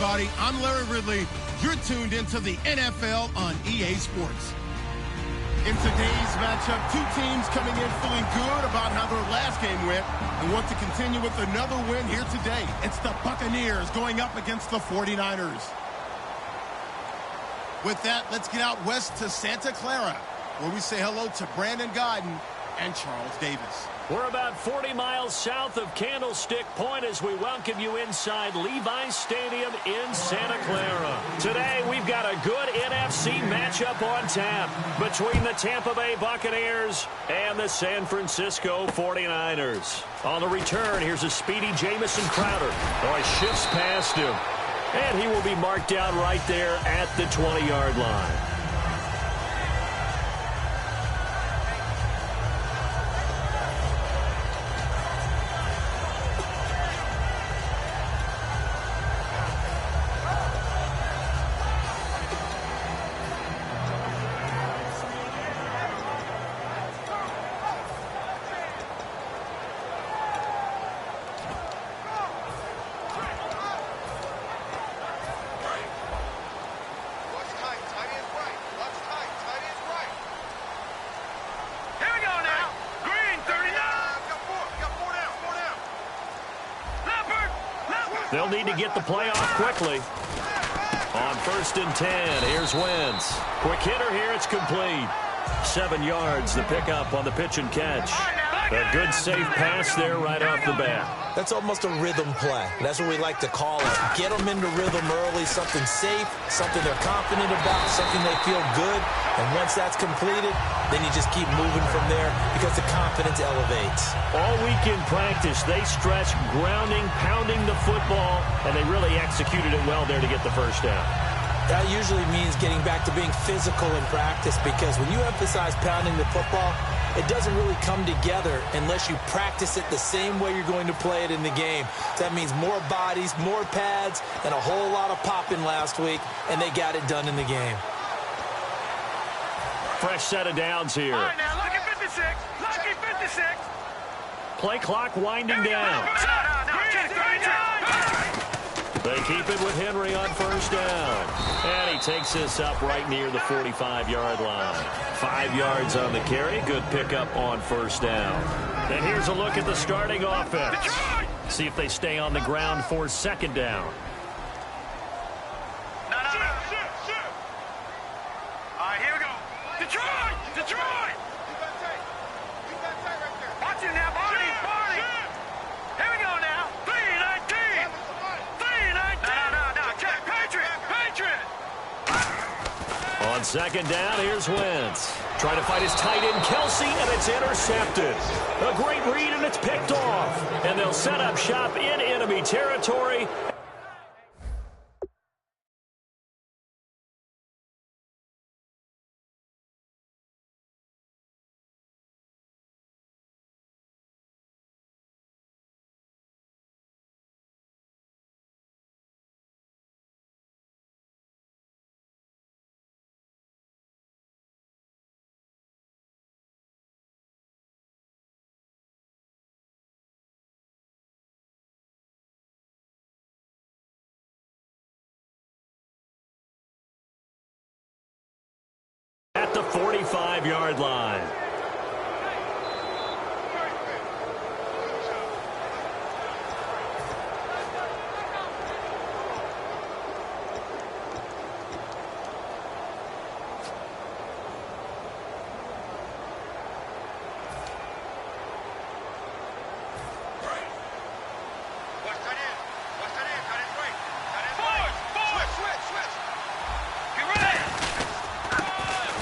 everybody. I'm Larry Ridley. You're tuned into the NFL on EA Sports. In today's matchup, two teams coming in feeling good about how their last game went and want to continue with another win here today. It's the Buccaneers going up against the 49ers. With that, let's get out west to Santa Clara, where we say hello to Brandon Godden and Charles Davis. We're about 40 miles south of Candlestick Point as we welcome you inside Levi's Stadium in Santa Clara. Today, we've got a good NFC matchup on tap between the Tampa Bay Buccaneers and the San Francisco 49ers. On the return, here's a speedy Jamison Crowder. Oh, he shifts past him, and he will be marked down right there at the 20-yard line. They'll need to get the play off quickly. On 1st and 10, here's Wentz. Quick hitter here, it's complete. 7 yards, the pickup on the pitch and catch. A good safe pass there right off the bat. That's almost a rhythm play. That's what we like to call it. Get them into rhythm early, something safe, something they're confident about, something they feel good. And once that's completed, then you just keep moving from there because the confidence elevates. All week in practice, they stressed grounding, pounding the football, and they really executed it well there to get the first down. That usually means getting back to being physical in practice because when you emphasize pounding the football, it doesn't really come together unless you practice it the same way you're going to play it in the game. That means more bodies, more pads, and a whole lot of popping last week, and they got it done in the game. Fresh set of downs here. All right, now, lucky 56. Lucky 56. Play clock winding down. They keep it with Henry on 1st down. And he takes this up right near the 45-yard line. 5 yards on the carry. Good pickup on 1st down. And here's a look at the starting offense. See if they stay on the ground for 2nd down. No. All right, here we go. Detroit! Watch him now, Barney! Here we go now. 3-19. 3-19. No. Check. Patriot! On 2nd down, here's Wentz. Trying to fight his tight end, Kelsey, and it's intercepted. A great read, and it's picked off. And they'll set up shop in enemy territory. At the 45-yard line.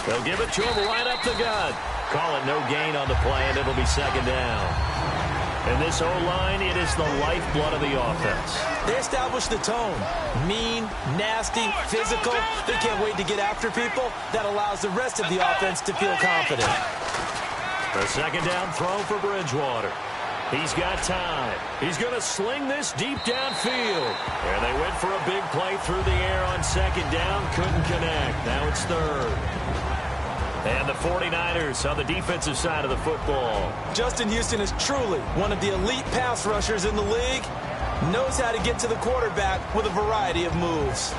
They'll give it to him right up the gut. Call it no gain on the play, and it'll be 2nd down. And this O-line, it is the lifeblood of the offense. They establish the tone. Mean, nasty, physical. They can't wait to get after people. That allows the rest of the offense to feel confident. A 2nd down throw for Bridgewater. He's got time. He's going to sling this deep downfield. And they went for a big play through the air on 2nd down. Couldn't connect. Now it's 3rd. And the 49ers on the defensive side of the football. Justin Houston is truly one of the elite pass rushers in the league. Knows how to get to the quarterback with a variety of moves.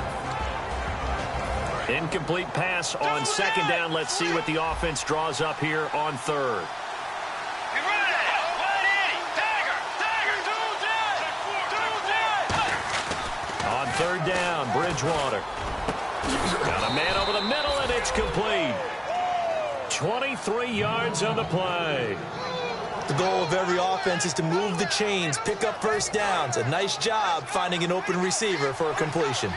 Incomplete pass on second down. Let's see what the offense draws up here on third. On third down, Bridgewater. Got a man over the middle, and it's complete. 23 yards on the play. The goal of every offense is to move the chains, pick up first downs. A nice job finding an open receiver for a completion.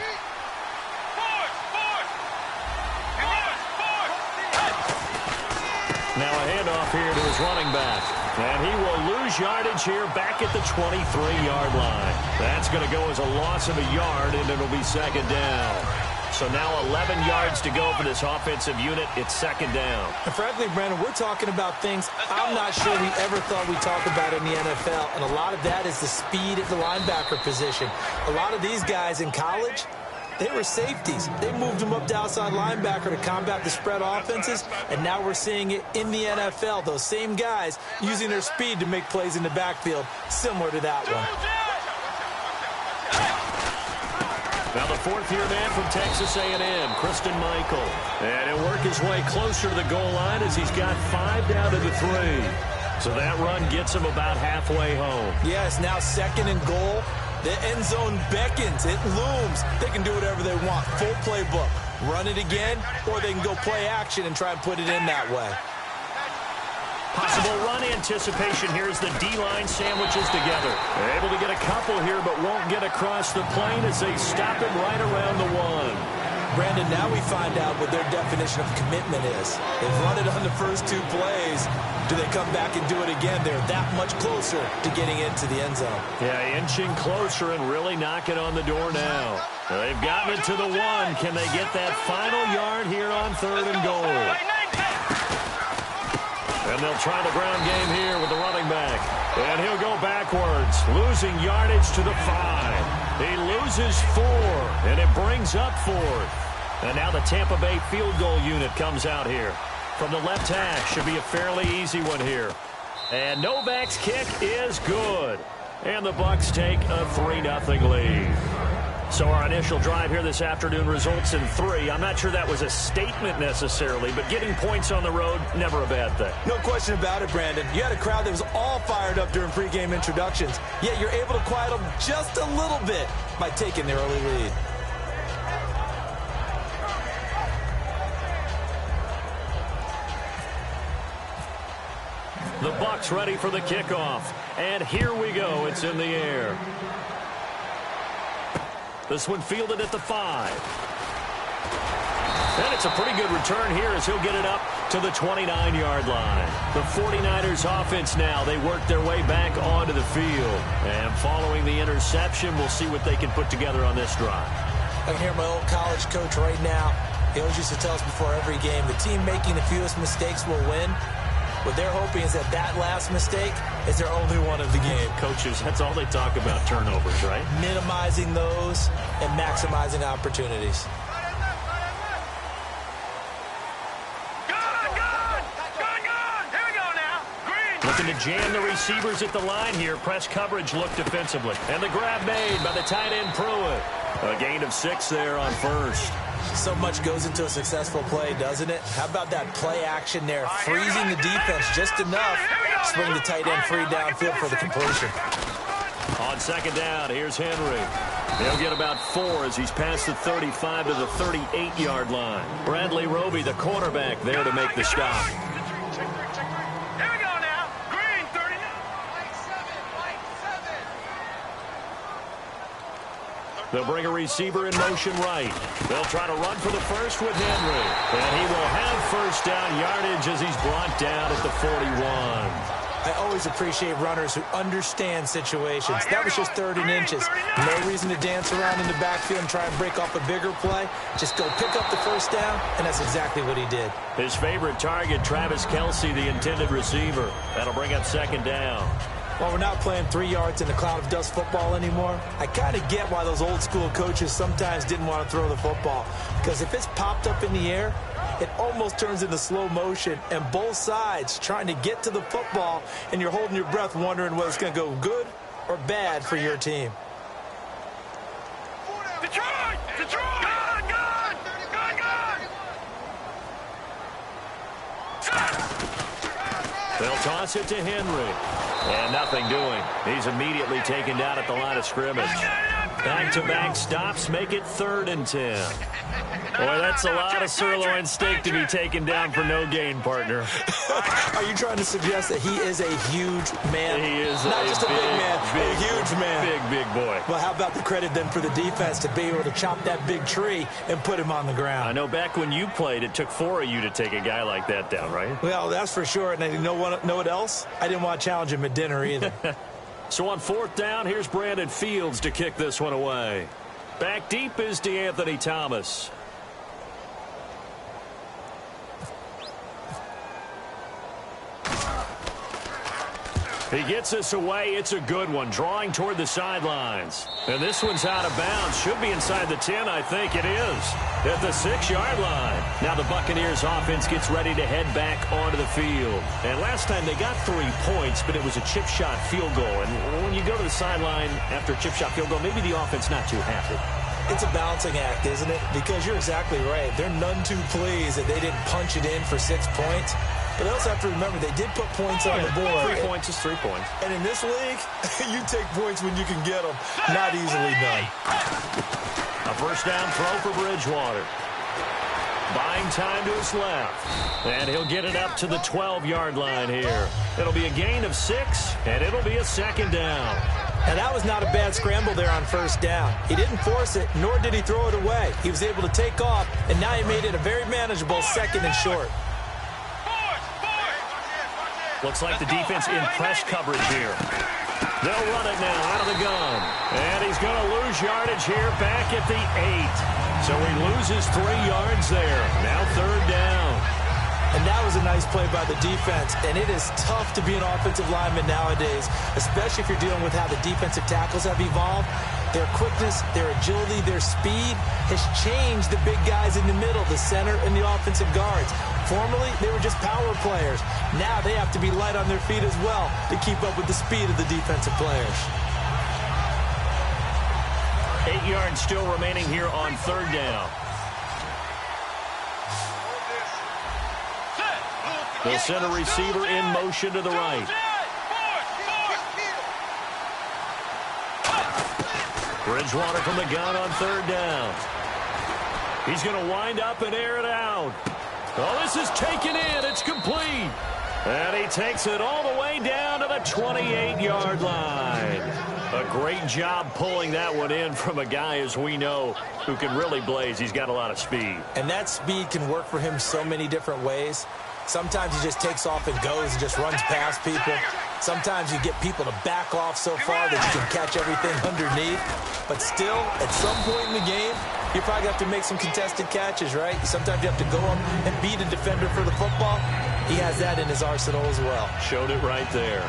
Now a handoff here to his running back. And he will lose yardage here back at the 23-yard line. That's going to go as a loss of a yard, and it'll be second down. So now 11 yards to go for this offensive unit. It's second down. And frankly, Brandon, we're talking about things I'm not sure we ever thought we'd talk about in the NFL. And a lot of that is the speed at the linebacker position. A lot of these guys in college, they were safeties. They moved them up to outside linebacker to combat the spread offenses, and now we're seeing it in the NFL. Those same guys using their speed to make plays in the backfield, similar to that one. Now the fourth-year man from Texas A&M, Christine Michael. And he'll work his way closer to the goal line as he's got 5 down to the 3. So that run gets him about halfway home. Yes, now second and goal. The end zone beckons. It looms. They can do whatever they want. Full playbook. Run it again, or they can go play action and try and put it in that way. Possible run anticipation here as the D-line sandwiches together. They're able to get a couple here, but won't get across the plane as they stop it right around the 1. Brandon, now we find out what their definition of commitment is. They've run it on the first 2 plays. Do they come back and do it again? They're that much closer to getting into the end zone. Yeah, inching closer and really knocking on the door now. They've gotten it to the 1. Can they get that final yard here on third and goal? And they'll try the ground game here with the running back. And he'll go backwards, losing yardage to the 5. He loses 4, and it brings up 4th. And now the Tampa Bay field goal unit comes out here. From the left hash, should be a fairly easy one here. And Novak's kick is good. And the Bucs take a 3-0 lead. So our initial drive here this afternoon results in 3. I'm not sure that was a statement necessarily, but getting points on the road, never a bad thing. No question about it, Brandon. You had a crowd that was all fired up during pregame introductions, yet you're able to quiet them just a little bit by taking the early lead. The Bucs ready for the kickoff. And here we go. It's in the air. This one fielded at the 5. And it's a pretty good return here as he'll get it up to the 29-yard line. The 49ers offense now, they work their way back onto the field. And following the interception, we'll see what they can put together on this drive. I can hear my old college coach right now. He always used to tell us before every game, the team making the fewest mistakes will win. What they're hoping is that that last mistake is their only one of the game. Coaches, that's all they talk about, turnovers, right? Minimizing those and maximizing opportunities. Looking to jam the receivers at the line here. Press coverage look defensively. And the grab made by the tight end Pruitt. A gain of 6 there on first. So much goes into a successful play, doesn't it? How about that play action there? Freezing the defense just enough to bring the tight end free downfield for the completion. On second down, here's Henry. He'll get about 4 as he's past the 35 to the 38-yard line. Bradley Roby, the quarterback, there to make the stop. They'll bring a receiver in motion right. They'll try to run for the first with Henry. And he will have first down yardage as he's brought down at the 41. I always appreciate runners who understand situations. That was just 3rd and inches. No reason to dance around in the backfield and try and break off a bigger play. Just go pick up the first down, and that's exactly what he did. His favorite target, Travis Kelce, the intended receiver. That'll bring up second down. While we're not playing 3 yards in a cloud of dust football anymore, I kind of get why those old school coaches sometimes didn't want to throw the football. Because if it's popped up in the air, it almost turns into slow motion, and both sides trying to get to the football, and you're holding your breath wondering whether it's going to go good or bad for your team. They'll toss it to Henry. And nothing doing. He's immediately taken down at the line of scrimmage. Back-to-back stops make it 3rd and 10. Boy, that's a lot of sirloin steak to be taken down for no gain, partner. Are you trying to suggest that he is a huge man? He is not just a big man, a huge man. Big boy. Well, how about the credit then for the defense to be able to chop that big tree and put him on the ground? I know back when you played, it took 4 of you to take a guy like that down, right? Well, that's for sure. And you know what else? I didn't want to challenge him at dinner either. So on 4th down, here's Brandon Fields to kick this one away. Back deep is DeAnthony Thomas. He gets us away. It's a good one, drawing toward the sidelines. And this one's out of bounds. Should be inside the 10, I think it is. At the 6-yard line. Now the Buccaneers offense gets ready to head back onto the field. And last time they got 3 points, but it was a chip shot field goal. And when you go to the sideline after a chip shot field goal, maybe the offense not too happy. It's a balancing act, isn't it? Because you're exactly right. They're none too pleased that they didn't punch it in for 6 points. But they also have to remember they did put points on the board. 3 points is 3 points. And in this league, you take points when you can get them. Not easily done. A 1st down throw for Bridgewater. Buying time to his left. And he'll get it up to the 12-yard line here. It'll be a gain of 6, and it'll be a 2nd down. And that was not a bad scramble there on 1st down. He didn't force it, nor did he throw it away. He was able to take off, and now he made it a very manageable 2nd and short. Looks like the defense in press coverage here. They'll run it now out of the gun. And he's going to lose yardage here back at the 8. So he loses 3 yards there. Now 3rd down. And that was a nice play by the defense. And it is tough to be an offensive lineman nowadays, especially if you're dealing with how the defensive tackles have evolved. Their quickness, their agility, their speed has changed the big guys in the middle, the center, and the offensive guards. Formerly, they were just power players. Now they have to be light on their feet as well to keep up with the speed of the defensive players. 8 yards still remaining here on 3rd down. The center receiver in motion to the right. Bridgewater from the gun on 3rd down. He's going to wind up and air it out. Oh, this is taken in. It's complete. And he takes it all the way down to the 28-yard line. A great job pulling that one in from a guy, as we know, who can really blaze. He's got a lot of speed. And that speed can work for him so many different ways. Sometimes he just takes off and goes and just runs past people. Sometimes you get people to back off so far that you can catch everything underneath. But still, at some point in the game, you probably have to make some contested catches, right? Sometimes you have to go up and beat a defender for the football. He has that in his arsenal as well. Showed it right there.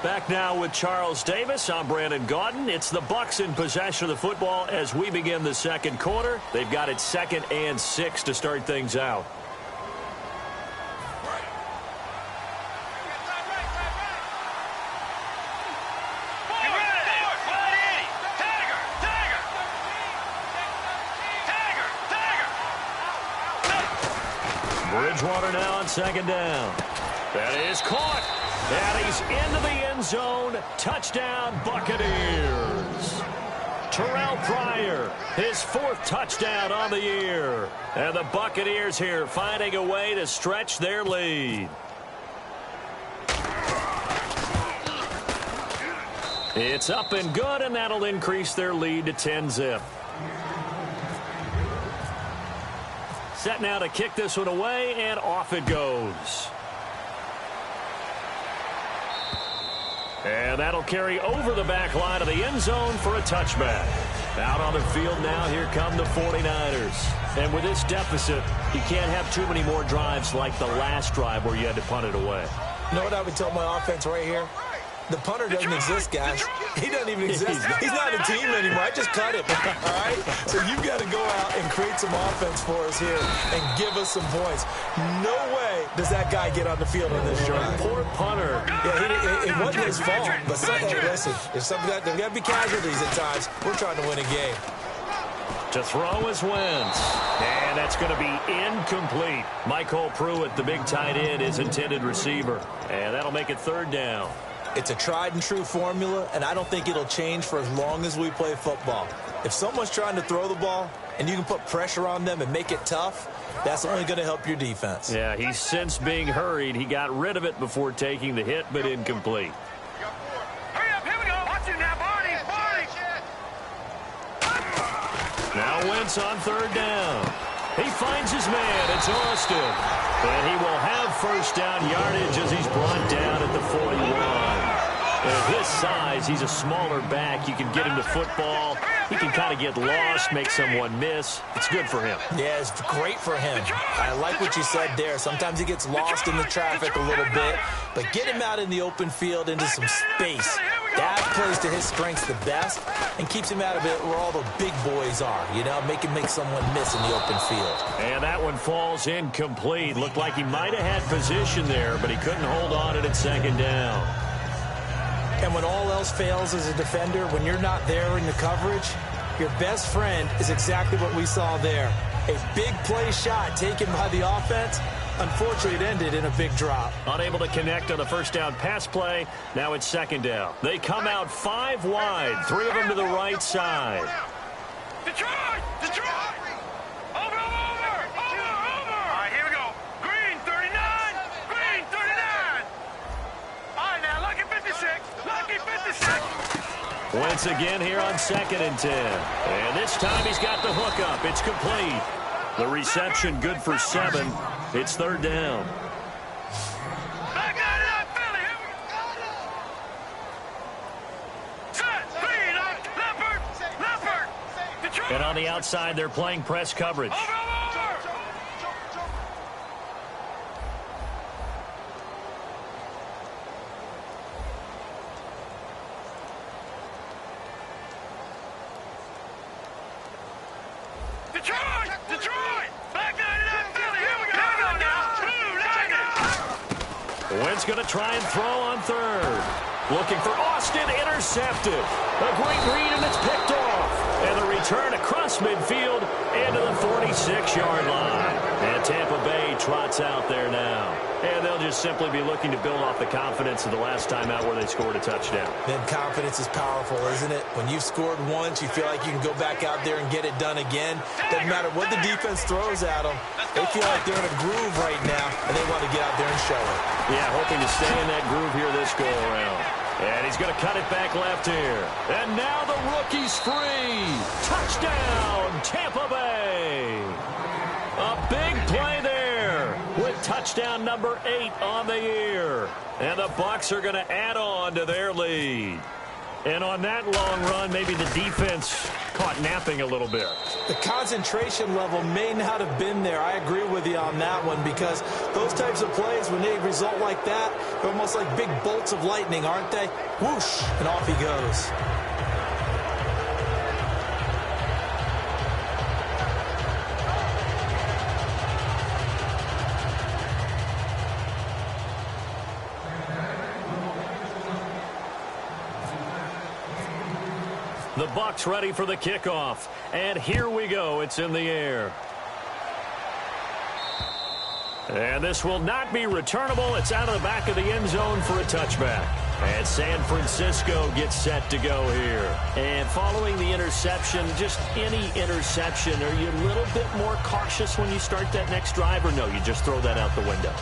Back now with Charles Davis. I'm Brandon Gaudin. It's the Bucs in possession of the football as we begin the 2nd quarter. They've got it 2nd and 6 to start things out. Bridgewater now on 2nd down. That is caught. And he's into the end zone. Touchdown, Buccaneers. Terrell Pryor, his 4th touchdown on the year. And the Buccaneers here finding a way to stretch their lead. It's up and good, and that'll increase their lead to 10-zip. Set now to kick this one away, and off it goes. And that'll carry over the back line of the end zone for a touchback. Out on the field now, here come the 49ers. And with this deficit, you can't have too many more drives like the last drive where you had to punt it away. You know what I would tell my offense right here? The punter doesn't exist, guys. He doesn't even exist. He's not a team anymore. I just cut him, all right? So you've got to go out and create some offense for us here and give us some points. No way does that guy get on the field on this drive. Poor punter. Yeah, it wasn't his fault. But listen, there's got to be casualties at times. We're trying to win a game. To throw is Wentz. And that's going to be incomplete. Michael Pruitt, the big tight end, is intended receiver. And that'll make it 3rd down. It's a tried-and-true formula, and I don't think it'll change for as long as we play football. If someone's trying to throw the ball and you can put pressure on them and make it tough, that's only going to help your defense. Yeah, he's since being hurried. He got rid of it before taking the hit, but incomplete. Hurry up, here we go. Watch it now, Barney. Now Wentz on 3rd down. He finds his man. It's Austin. And he will have first down yardage as he's brought down at the 41. At his size, he's a smaller back. You can get him to football. He can kind of get lost, make someone miss. It's good for him. Yeah, it's great for him. I like what you said there. Sometimes he gets lost in the traffic a little bit, but get him out in the open field into some space. That plays to his strengths the best and keeps him out of it where all the big boys are, you know, make someone miss in the open field. And that one falls incomplete. Looked like he might have had position there, but he couldn't hold on it at 2nd down. And when all else fails as a defender, when you're not there in the coverage, your best friend is exactly what we saw there. A big play shot taken by the offense. Unfortunately, it ended in a big drop. Unable to connect on the first down pass play. Now it's 2nd down. They come out 5 wide, 3 of them to the right side. Detroit! Over! All right, here we go. Green, 39. Green, 39. All right, now, lucky 56. Lucky 56. Once again here on 2nd and 10. And this time he's got the hook up. It's complete. The reception good for 7. It's 3rd down. Back out of that, Philly. Set, green, Leopard. Detroit. And on the outside, they're playing press coverage. Over. Detroit. Back out of that, Philly. Here we go now. Wentz going to try and throw on 3rd. Looking for Austin, intercepted. A great read, and it's picked off. And the return across midfield into the 46-yard line. And Tampa Bay trots out there now. And they'll just simply be looking to build off the confidence of the last time out where they scored a touchdown. Then confidence is powerful, isn't it? When you've scored once, you feel like you can go back out there and get it done again. Doesn't matter what the defense throws at them. They feel like they're in a groove right now, and they want to get out there and show it. Yeah, hoping to stay in that groove here this go-around. And he's going to cut it back left here. And now the rookie's free. Touchdown, Tampa Bay. A big play there with touchdown number 8 on the year. And the Bucs are going to add on to their lead. And on that long run, maybe the defense caught napping a little bit. The concentration level may not have been there. I agree with you on that one, because those types of plays, when they result like that, they're almost like big bolts of lightning, aren't they? Whoosh, and off he goes. The Bucs ready for the kickoff. And here we go. It's in the air. And this will not be returnable. It's out of the back of the end zone for a touchback. And San Francisco gets set to go here. And following the interception, just any interception, are you a little bit more cautious when you start that next drive, or no, you just throw that out the window?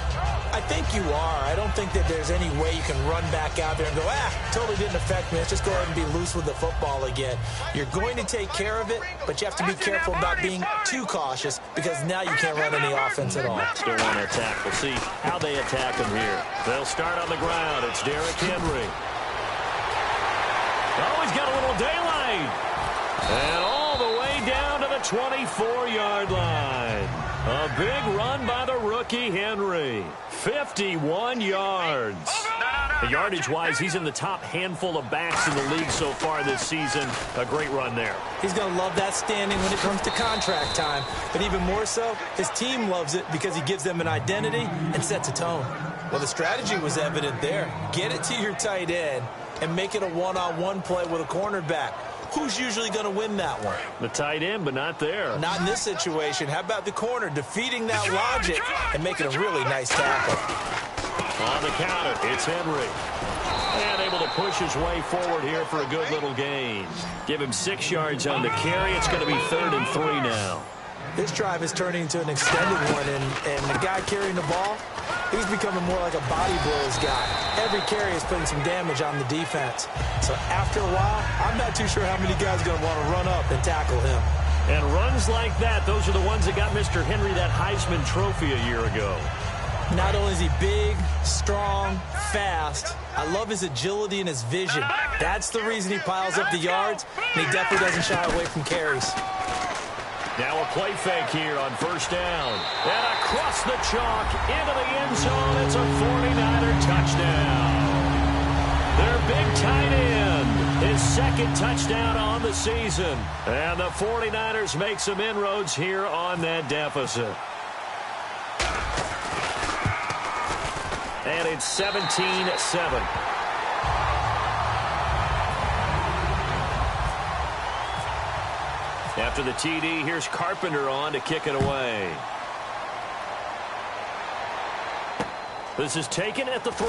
I think you are. I don't think that there's any way you can run back out there and go, totally didn't affect me. Let's just go ahead and be loose with the football again. You're going to take care of it, but you have to be careful about being too cautious, because now you can't run any offense at all. Still want to attack. We'll see how they attack him here. They'll start on the ground. It's Derrick Henry. Oh, he's got a little daylight. And all the way down to the 24-yard line. A big run by the rookie Henry. 51 yards. Yardage-wise, he's in the top handful of backs in the league so far this season. A great run there. He's going to love that standing when it comes to contract time. But even more so, his team loves it because he gives them an identity and sets a tone. Well, the strategy was evident there. Get it to your tight end and make it a one-on-one play with a cornerback. Who's usually going to win that one? The tight end, but not there. Not in this situation. How about the corner defeating that logic and making a really nice tackle? On the counter, it's Henry. And able to push his way forward here for a good little gain. Give him 6 yards on the carry. It's going to be 3rd and 3 now. This drive is turning into an extended one, and the guy carrying the ball, he's becoming more like a body blows guy. Every carry is putting some damage on the defense. So after a while, I'm not too sure how many guys are going to want to run up and tackle him. And runs like that, those are the ones that got Mr. Henry that Heisman Trophy a year ago. Not only is he big, strong, fast, I love his agility and his vision. That's the reason he piles up the yards, and he definitely doesn't shy away from carries. Now a play fake here on 1st down. And across the chalk into the end zone. It's a 49er touchdown. Their big tight end, his 2nd touchdown on the season. And the 49ers make some inroads here on that deficit. And it's 17-7. After the TD, here's Carpenter on to kick it away. This is taken at the 3.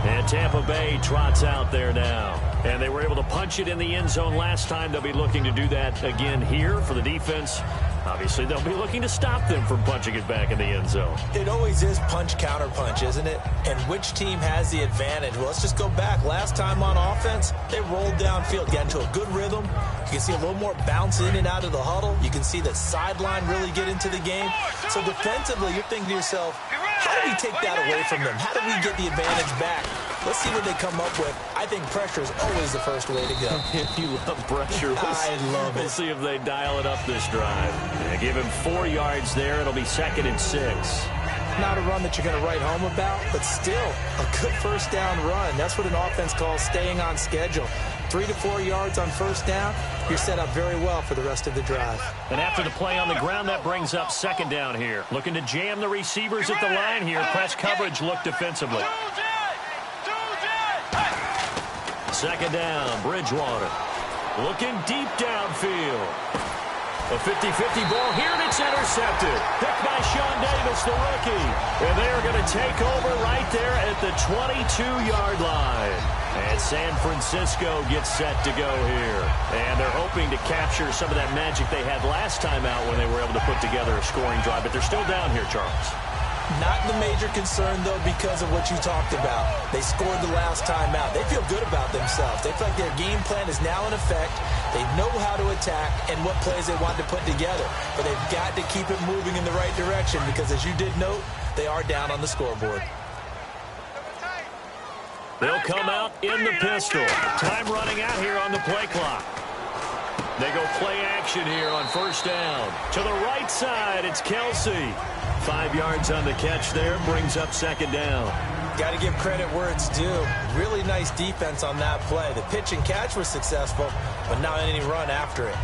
And Tampa Bay trots out there now. And they were able to punch it in the end zone last time. They'll be looking to do that again here for the defense. Obviously, they'll be looking to stop them from punching it back in the end zone. It always is punch-counter-punch, isn't it? And which team has the advantage? Well, let's just go back. Last time on offense, they rolled downfield, got into a good rhythm. You can see a little more bounce in and out of the huddle. You can see the sideline really get into the game. So defensively, you're thinking to yourself, how do we take that away from them? How do we get the advantage back? Let's see what they come up with. I think pressure is always the first way to go. You love pressure. I love it. We'll see if they dial it up this drive. Yeah, give him 4 yards there. It'll be 2nd and 6. Not a run that you're going to write home about, but still a good 1st down run. That's what an offense calls staying on schedule. 3 to 4 yards on 1st down, you're set up very well for the rest of the drive. And after the play on the ground, that brings up 2nd down here. Looking to jam the receivers at the line here. Press coverage, look defensively. 2nd down, Bridgewater. Looking deep downfield. A 50-50 ball here, and it's intercepted. Picked by Sean Davis, the rookie. And they are going to take over right there at the 22-yard line. And San Francisco gets set to go here. And they're hoping to capture some of that magic they had last time out when they were able to put together a scoring drive. But they're still down here, Charles. Not the major concern, though, because of what you talked about. They scored the last time out. They feel good about themselves. They feel like their game plan is now in effect. They know how to attack and what plays they want to put together. But they've got to keep it moving in the right direction because, as you did note, they are down on the scoreboard. They'll come out in the pistol. Time running out here on the play clock. They go play action here on 1st down. To the right side, it's Kelsey. 5 yards on the catch there, brings up 2nd down. Got to give credit where it's due. Really nice defense on that play. The pitch and catch was successful, but not any run after it.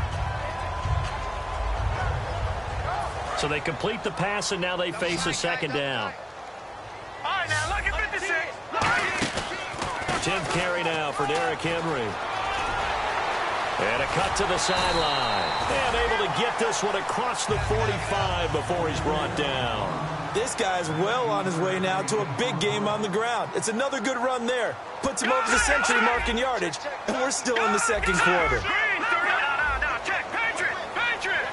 So they complete the pass, and now they face a 2nd down. All right, now look at 56. 10th carry now for Derrick Henry. And a cut to the sideline. And able to get this one across the 45 before he's brought down. This guy's well on his way now to a big game on the ground. It's another good run there. Puts him over the century mark in yardage, and we're still in the 2nd quarter. Now, check. Patriot. Now, check.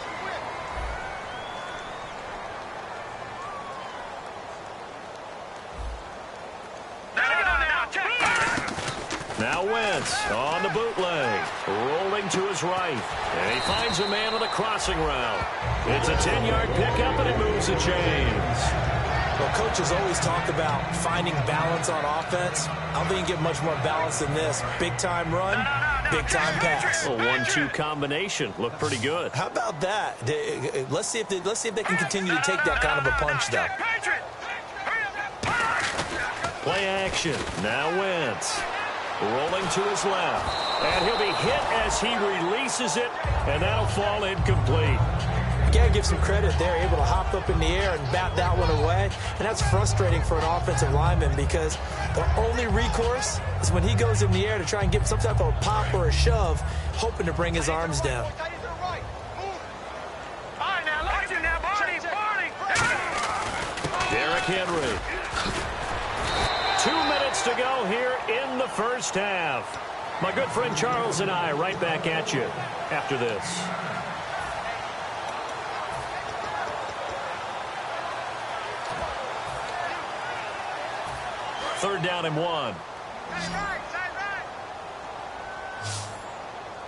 Now Wentz on the bootleg. Rolling to his right. And he finds a man on the crossing route. It's a 10-yard pickup, and it moves the chains. Well, coaches always talk about finding balance on offense. I don't think you get much more balance than this. Big-time run, Big-time pass. A 1-2 combination. Looked pretty good. How about that? Let's see if they can continue to take that kind of a punch, though. Play action. Now Wentz. Rolling to his left. And he'll be hit as he releases it, and that'll fall incomplete. You got to give some credit. They're able to hop up in the air and bat that one away. And that's frustrating for an offensive lineman because the only recourse is when he goes in the air to try and give some type of a pop or a shove, hoping to bring his arms down. Derrick Henry. 2 minutes to go here in the first half. My good friend Charles and I right back at you after this. Third down and 1.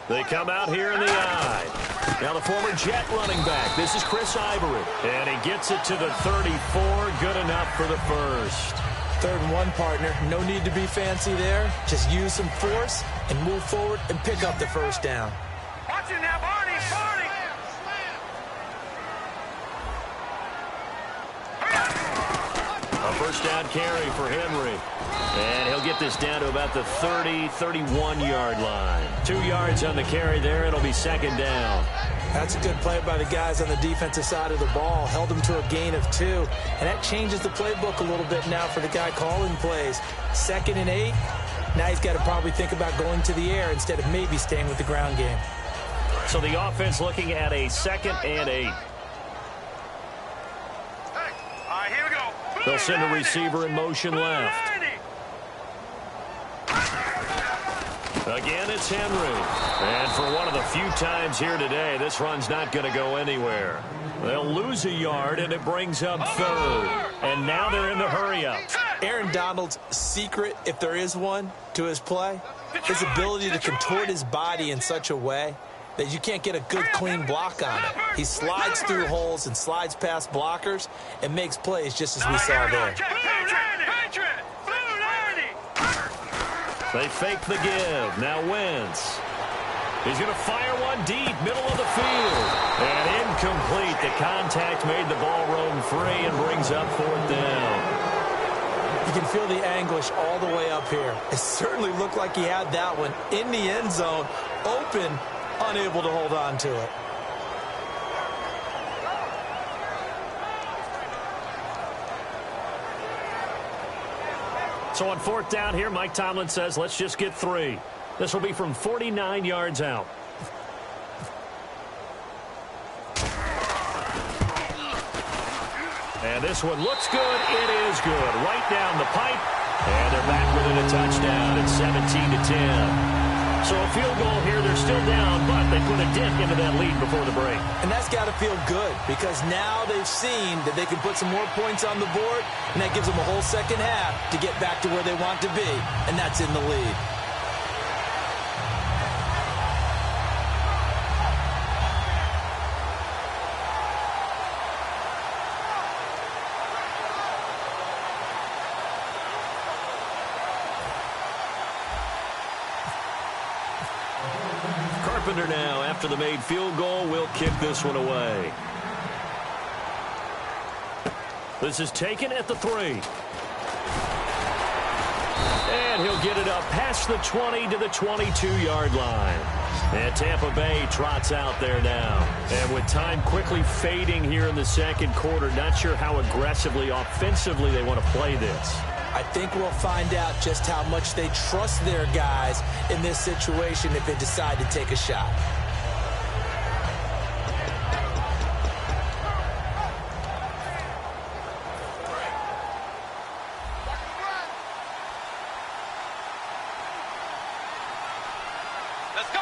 They come out here in the eye. Now the former Jet running back. This is Chris Ivory. And he gets it to the 34. Good enough for the first. 3rd and 1, partner. No need to be fancy there. Just use some force and move forward and pick up the first down. Watch it now, Barney. A first down carry for Henry. And he'll get this down to about the 30, 31-yard line. 2 yards on the carry there. It'll be 2nd down. That's a good play by the guys on the defensive side of the ball. Held them to a gain of 2. And that changes the playbook a little bit now for the guy calling plays. 2nd and 8. Now he's got to probably think about going to the air instead of maybe staying with the ground game. So the offense looking at a 2nd and 8. All right, here we go. They'll send a receiver in motion left. Again, it's Henry. And for one of the few times here today, this run's not going to go anywhere. They'll lose a yard, and it brings up 3rd. And now they're in the hurry-up. Aaron Donald's secret, if there is one, to his play, his ability to contort his body in such a way that you can't get a good, clean block on it. He slides through holes and slides past blockers and makes plays just as we saw there. They fake the give. Now Wentz. He's going to fire one deep, middle of the field. And incomplete. The contact made the ball roam free and brings up 4th down. You can feel the anguish all the way up here. It certainly looked like he had that one in the end zone, open, unable to hold on to it. So on 4th down here, Mike Tomlin says, let's just get 3. This will be from 49 yards out. And this one looks good. It is good. Right down the pipe. And they're back within a touchdown at 17-10. So a field goal here. They're still down, but they put a dent into that lead before the break. And that's got to feel good because now they've seen that they can put some more points on the board, and that gives them a whole second half to get back to where they want to be, and that's in the lead. Carpenter now, after the made field goal, will kick this one away. This is taken at the 3. And he'll get it up past the 20 to the 22-yard line. And Tampa Bay trots out there now. And with time quickly fading here in the 2nd quarter, not sure how aggressively, offensively they want to play this. I think we'll find out just how much they trust their guys in this situation if they decide to take a shot. Let's go.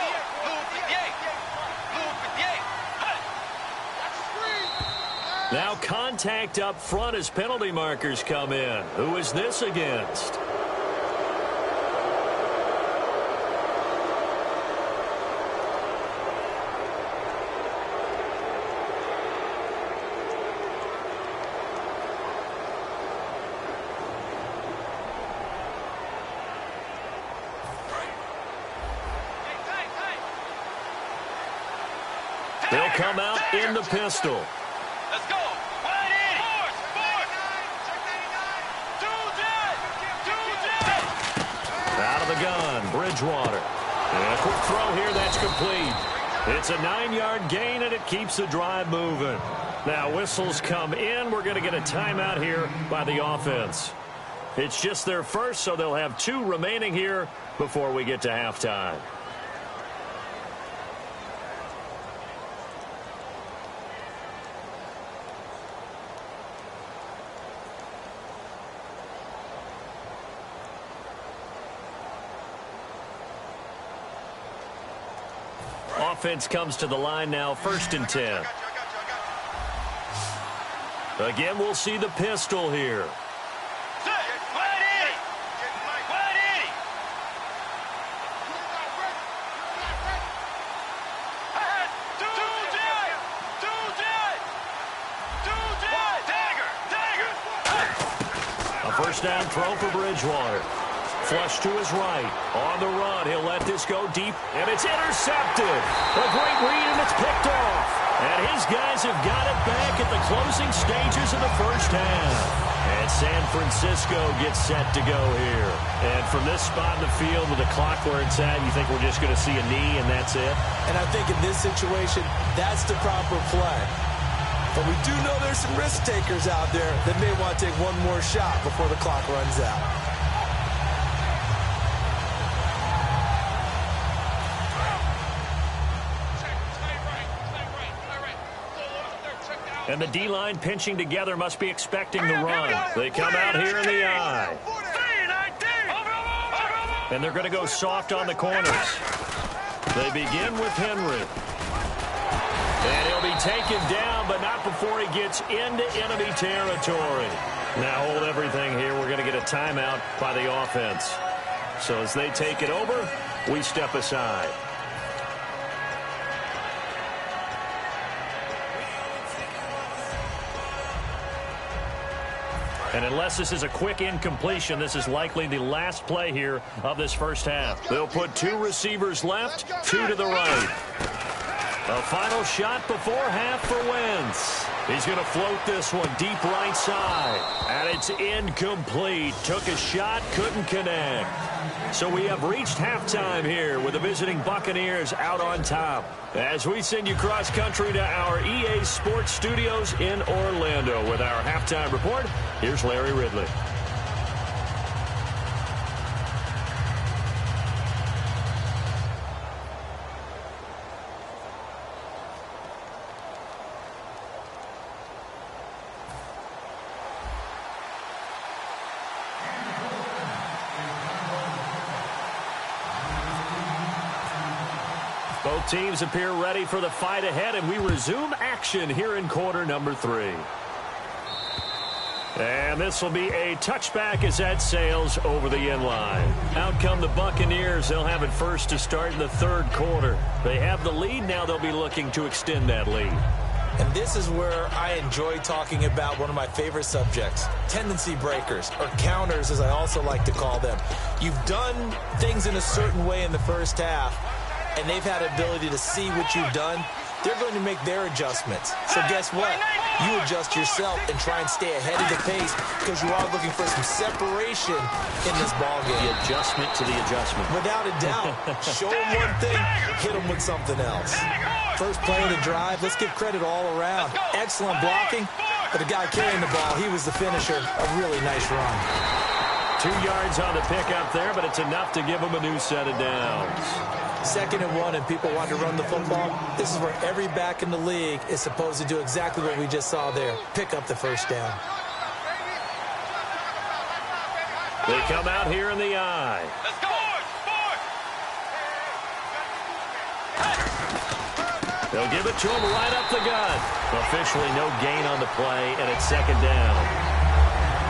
Now contact up front as penalty markers come in. Who is this against? They'll come out in the pistol. Let's go. Out of the gun, Bridgewater. And a quick throw here, that's complete. It's a 9-yard gain, and it keeps the drive moving. Now, whistles come in. We're going to get a timeout here by the offense. It's just their first, so they'll have 2 remaining here before we get to halftime. Offense comes to the line now, 1st and 10. Again, we'll see the pistol here. A first down throw for Bridgewater. Flush to his right. On the run, he'll let this go deep, and it's intercepted. A great read, and it's picked off. And his guys have got it back at the closing stages of the first half. And San Francisco gets set to go here. And from this spot in the field with the clock where it's at, you think we're just going to see a knee and that's it? And I think in this situation, that's the proper play. But we do know there's some risk takers out there that may want to take one more shot before the clock runs out. And the D-line pinching together must be expecting the run. They come out here in the eye. And they're going to go soft on the corners. They begin with Henry. And he'll be taken down, but not before he gets into enemy territory. Now hold everything here. We're going to get a timeout by the offense. So as they take it over, we step aside. And unless this is a quick incompletion, this is likely the last play here of this first half. They'll put 2 receivers left, 2 to the right. A final shot before half for Wentz. He's going to float this one deep right side. And it's incomplete. Took a shot, couldn't connect. So we have reached halftime here with the visiting Buccaneers out on top. As we send you cross-country to our EA Sports Studios in Orlando with our halftime report, here's Larry Ridley. Both teams appear ready for the fight ahead, and we resume action here in quarter number 3. And this will be a touchback as that sails over the end line. Out come the Buccaneers. They'll have it first to start in the 3rd quarter. They have the lead. Now they'll be looking to extend that lead. And this is where I enjoy talking about one of my favorite subjects, tendency breakers, or counters as I also like to call them. You've done things in a certain way in the first half, and they've had ability to see what you've done. They're going to make their adjustments. So guess what? You adjust yourself and try and stay ahead of the pace because you are looking for some separation in this ballgame. The adjustment to the adjustment. Without a doubt. Show them one thing, hit them with something else. First play of the drive, let's give credit all around. Excellent blocking, but the guy carrying the ball, he was the finisher. A really nice run. 2 yards on the pickup there, but it's enough to give them a new set of downs. 2nd and 1, and people want to run the football. This is where every back in the league is supposed to do exactly what we just saw there. Pick up the first down. They come out here in the eye. Let's go. They'll give it to him right up the gut. Officially no gain on the play, and it's 2nd down.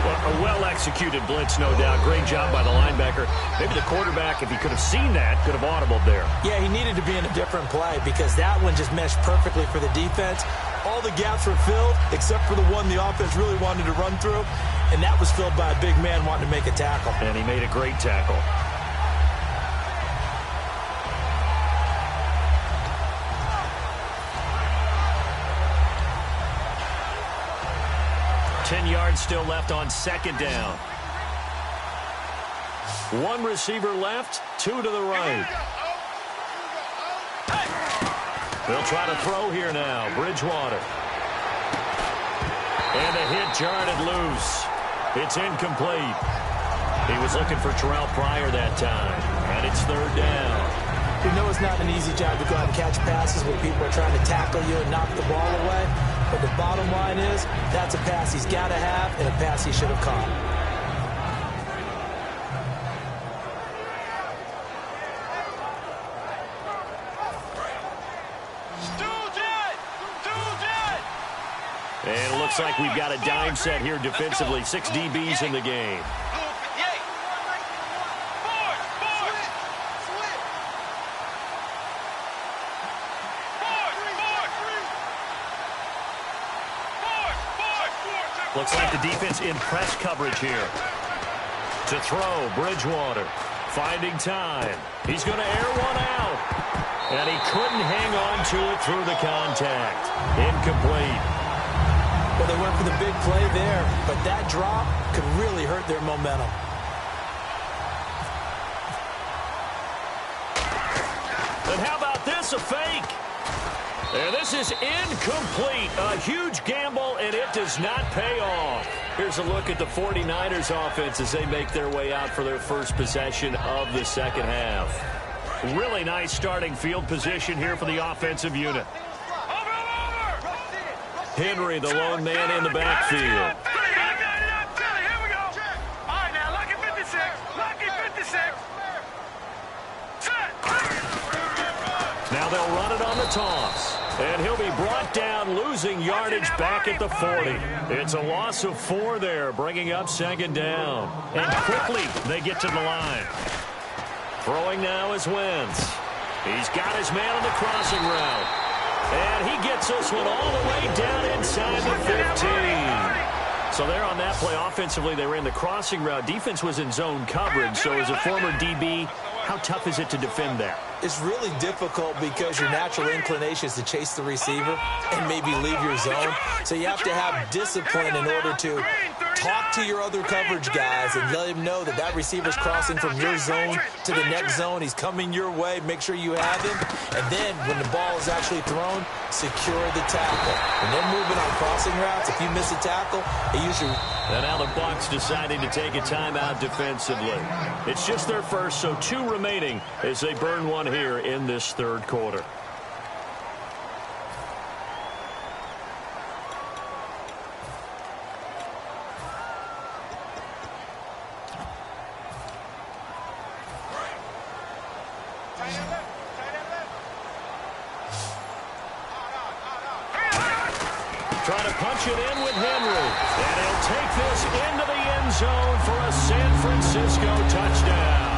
Well, a well-executed blitz, no doubt. Great job by the linebacker. Maybe the quarterback, if he could have seen that, could have audibled there. Yeah, he needed to be in a different play because that one just meshed perfectly for the defense. All the gaps were filled except for the one the offense really wanted to run through, and that was filled by a big man wanting to make a tackle. And he made a great tackle. 10 yards still left on second down. One receiver left, two to the right. They'll try to throw here now. Bridgewater. And a hit jarred it loose. It's incomplete. He was looking for Terrell Pryor that time. And it's third down. We know it's not an easy job to go out and catch passes when people are trying to tackle you and knock the ball away. But the bottom line is, that's a pass he's got to have and a pass he should have caught. And it looks like we've got a dime set here defensively. 6 DBs in the game. Looks like the defense in press coverage here. To throw, Bridgewater. Finding time. He's going to air one out. And he couldn't hang on to it through the contact. Incomplete. Well, they went for the big play there, but that drop could really hurt their momentum. And how about this, a fake? And this is incomplete. A huge gamble, and it does not pay off. Here's a look at the 49ers offense as they make their way out for their first possession of the second half. Really nice starting field position here for the offensive unit. Henry, the lone man in the backfield. Now they'll run it on the toss. And he'll be brought down, losing yardage back at the 40. It's a loss of 4 there, bringing up second down. And quickly they get to the line. Throwing now is Wentz. He's got his man on the crossing route. And he gets this one all the way down inside the 15. So there on that play, offensively, they ran the crossing route. Defense was in zone coverage. So as a former DB, how tough is it to defend that? It's really difficult because your natural inclination is to chase the receiver and maybe leave your zone. So you have to have discipline in order to talk to your other coverage guys and let him know that that receiver's crossing from your zone to the next zone. He's coming your way. Make sure you have him. And then when the ball is actually thrown, secure the tackle. When they're moving on crossing routes, if you miss a tackle, it usually... And now the Bucs deciding to take a timeout defensively. It's just their first, so 2 remaining as they burn one here in this third quarter. Trying to punch it in with Henry. And he'll take this into the end zone for a San Francisco touchdown.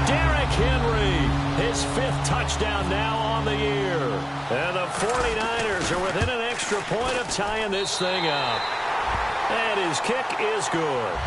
Derrick Henry, his 5th touchdown now on the year. And the 49ers are within an extra point of tying this thing up. And his kick is good.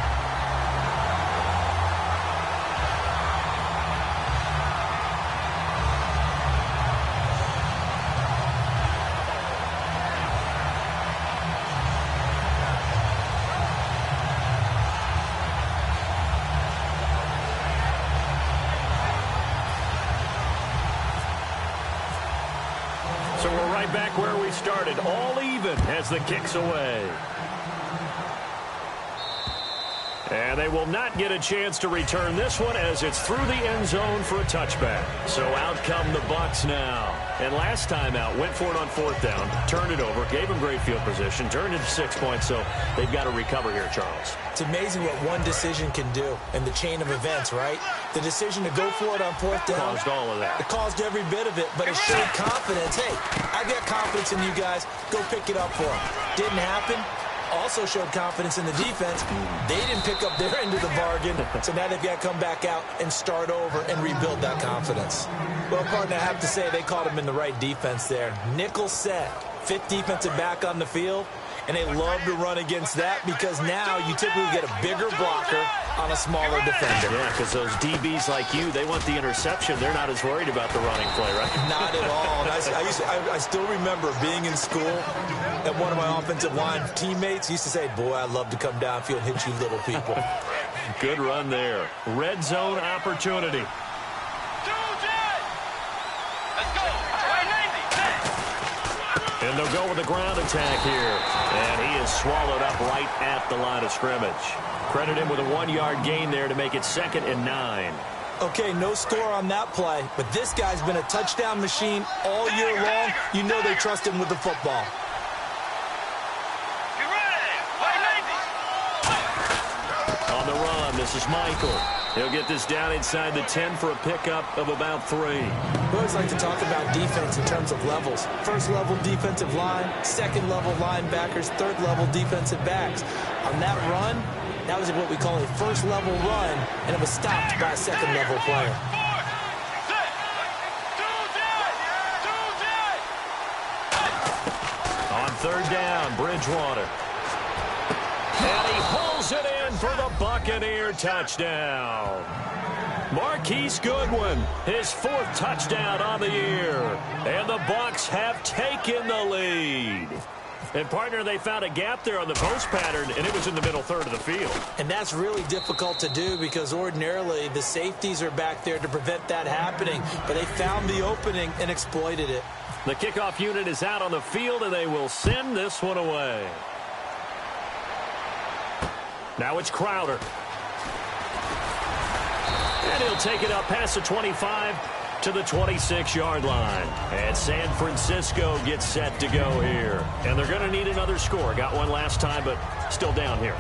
So we're right back where we started, all even as the kick's away. And they will not get a chance to return this one as it's through the end zone for a touchback. So out come the Bucs now. And last time out, went for it on 4th down, turned it over, gave them great field position, turned it to 6 points, so they've got to recover here, Charles. It's amazing what one decision can do in the chain of events, right? The decision to go for it on 4th down. Caused all of that. It caused every bit of it, but it showed confidence. Hey, I got confidence in you guys. Go pick it up for them. Didn't happen. Also showed confidence in the defense. They didn't pick up their end of the bargain, so now they've got to come back out and start over and rebuild that confidence. Well, partner, I have to say they caught him in the right defense there. Nickel set, 5th defensive back on the field, and they love to run against that because now you typically get a bigger blocker, on a smaller defender. Yeah, because those DBs like you, they want the interception. They're not as worried about the running play, right? Not at all. And I still remember being in school, and one of my offensive line teammates used to say, boy, I'd love to come downfield and hit you little people. Good run there. Red zone opportunity. And they'll go with the ground attack here. And he is swallowed up right at the line of scrimmage. Credit him with a 1-yard gain there to make it 2nd and 9. Okay, no score on that play, but this guy's been a touchdown machine all year long. You know they trust him with the football. On the run, this is Michael. He'll get this down inside the 10 for a pickup of about 3. We always like to talk about defense in terms of levels. First level defensive line, second level linebackers, third level defensive backs. On that run, that was what we call a first level run, and it was stopped by a second level player. On 3rd down, Bridgewater. And he pulls it in for the Buccaneer touchdown. Marquise Goodwin, his 4th touchdown on the year. And the Bucs have taken the lead. And, partner, they found a gap there on the post pattern, and it was in the middle third of the field. And that's really difficult to do because ordinarily the safeties are back there to prevent that happening. But they found the opening and exploited it. The kickoff unit is out on the field, and they will send this one away. Now it's Crowder. And he'll take it up past the 25 to the 26-yard line. And San Francisco gets set to go here. And they're going to need another score. Got one last time, but still down here.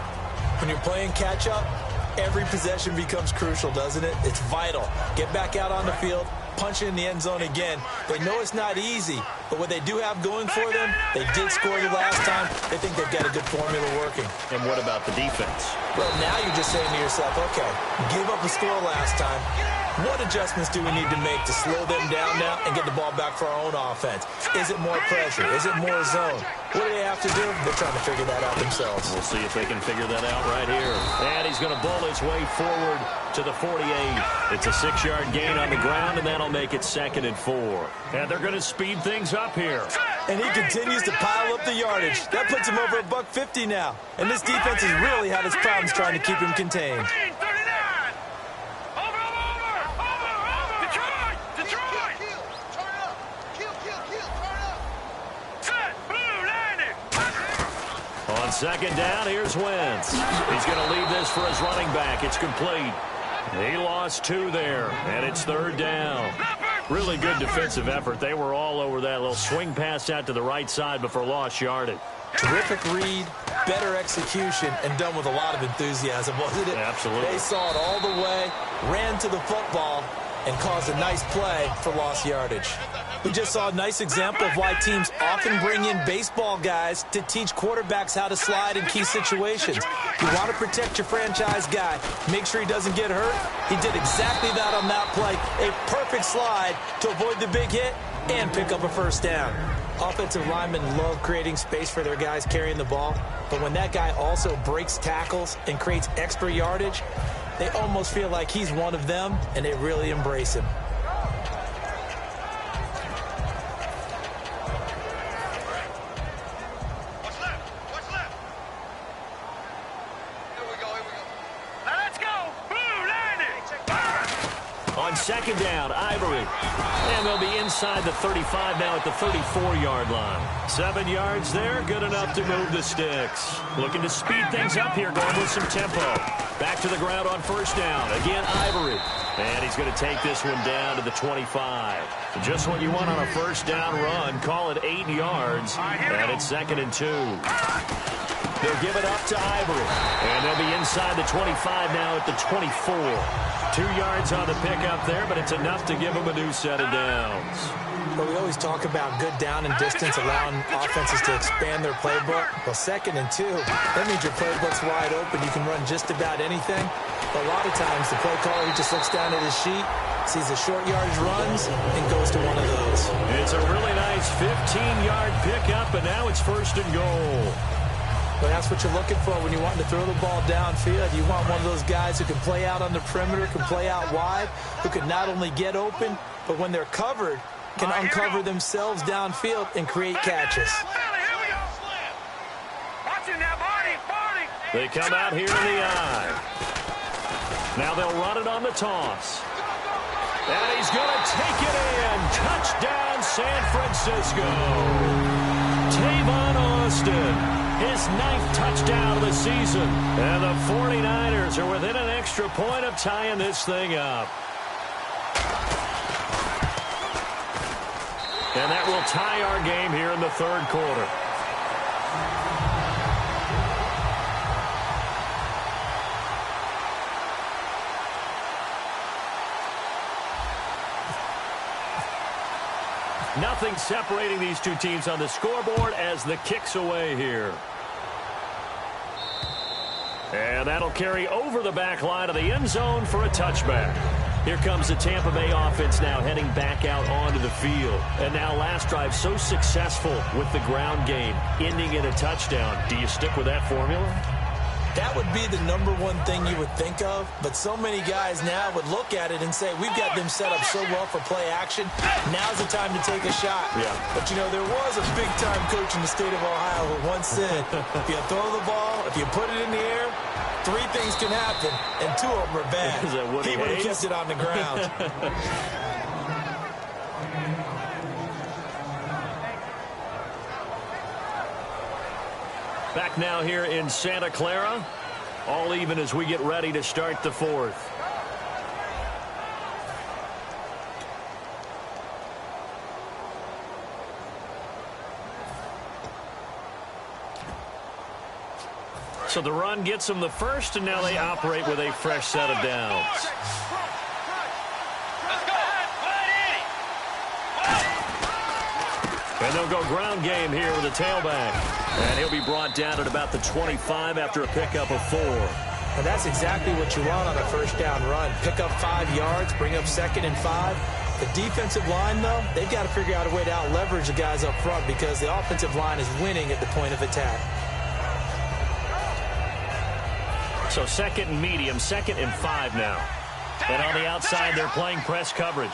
When you're playing catch-up, every possession becomes crucial, doesn't it? It's vital. Get back out on the field, punch it in the end zone again. They know it's not easy, but what they do have going for them, they did score the last time. They think they've got a good formula working. And what about the defense? Well, now you're just saying to yourself, okay, gave up a score last time. What adjustments do we need to make to slow them down now and get the ball back for our own offense? Is it more pressure? Is it more zone? What do they have to do? They're trying to figure that out themselves. We'll see if they can figure that out right here. And he's going to bowl his way forward to the 48. It's a 6-yard gain on the ground, and that'll make it 2nd and 4. And they're going to speed things up here. And he continues to pile up the yardage. That puts him over at $150 now. And this defense has really had its problems trying to keep him contained. On 2nd down, here's Wentz. He's going to leave this for his running back. It's complete. He lost 2 there, and it's 3rd down. Really good defensive effort. They were all over that little swing pass out to the right side before lost yardage. Terrific read, better execution, and done with a lot of enthusiasm, wasn't it? Absolutely. They saw it all the way, ran to the football, and caused a nice play for lost yardage. We just saw a nice example of why teams often bring in baseball guys to teach quarterbacks how to slide in key situations. You want to protect your franchise guy, make sure he doesn't get hurt. He did exactly that on that play. A perfect slide to avoid the big hit and pick up a 1st down. Offensive linemen love creating space for their guys carrying the ball, but when that guy also breaks tackles and creates extra yardage, they almost feel like he's one of them, and they really embrace him. On 2nd down, Ivory. And they'll be inside the 35 now at the 34-yard line. 7 yards there, good enough to move the sticks. Looking to speed things up here, going with some tempo. Back to the ground on 1st down. Again, Ivory. And he's going to take this one down to the 25. Just what you want on a 1st down run. Call it 8 yards. And it's 2nd and 2. They'll give it up to Ivory. And they'll be inside the 25 now at the 24. 2 yards on the pickup there, but it's enough to give them a new set of downs. But we always talk about good down and distance, allowing offenses to expand their playbook. Well, 2nd and 2, that means your playbook's wide open. You can run just about anything. But a lot of times, the play caller, he just looks down at his sheet, sees the short yardage runs, and goes to one of those. It's a really nice 15-yard pickup, and now it's 1st and goal. But that's what you're looking for when you're wanting to throw the ball downfield. You want one of those guys who can play out on the perimeter, can play out wide, who can not only get open, but when they're covered, can uncover themselves downfield and create catches. They come out here in the eye. Now they'll run it on the toss. And he's going to take it in. Touchdown, San Francisco. Tavon Austin, his 9th touchdown of the season. And the 49ers are within an extra point of tying this thing up. And that will tie our game here in the 3rd quarter. Nothing separating these two teams on the scoreboard as the kick's away here. And that'll carry over the back line of the end zone for a touchback. Here comes the Tampa Bay offense now heading back out onto the field. And now last drive so successful with the ground game, ending in a touchdown. Do you stick with that formula? That would be the #1 thing you would think of, but so many guys now would look at it and say, we've got them set up so well for play action, now's the time to take a shot. Yeah. But, you know, there was a big-time coach in the state of Ohio who once said, if you throw the ball, if you put it in the air, 3 things can happen, and 2 of them are bad. Is that Woody He would have Hayes? kept it on the ground. Back now here in Santa Clara. All even as we get ready to start the 4th. So the run gets them the first, and now they operate with a fresh set of downs. And they'll go ground game here with a tailback. And he'll be brought down at about the 25 after a pickup of 4. And that's exactly what you want on a first down run. Pick up 5 yards, bring up 2nd and 5. The defensive line, though, they've got to figure out a way to out-leverage the guys up front because the offensive line is winning at the point of attack. So 2nd and medium, 2nd and 5 now. And on the outside, they're playing press coverage.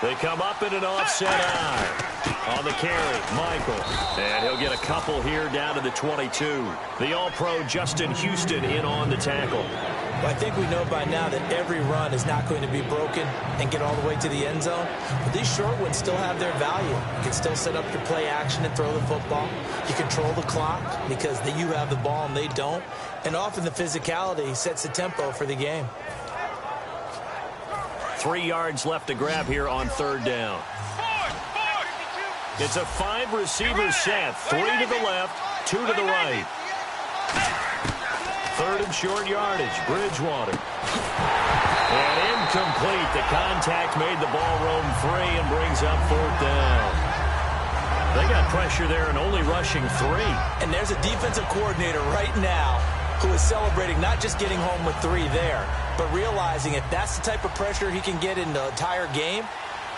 They come up in an offset eye. On the carry, Michael. And he'll get a couple here down to the 22. The All-Pro Justin Houston in on the tackle. Well, I think we know by now that every run is not going to be broken and get all the way to the end zone. But these short ones still have their value. You can still set up your play action and throw the football. You control the clock because you have the ball and they don't. And often the physicality sets the tempo for the game. 3 yards left to grab here on 3rd down. It's a 5-receiver set. 3 to the left, 2 to the right. 3rd and short yardage, Bridgewater. And incomplete. The contact made the ball roam free and brings up 4th down. They got pressure there and only rushing 3. And there's a defensive coordinator right now who is celebrating not just getting home with 3 there, but realizing if that's the type of pressure he can get in the entire game,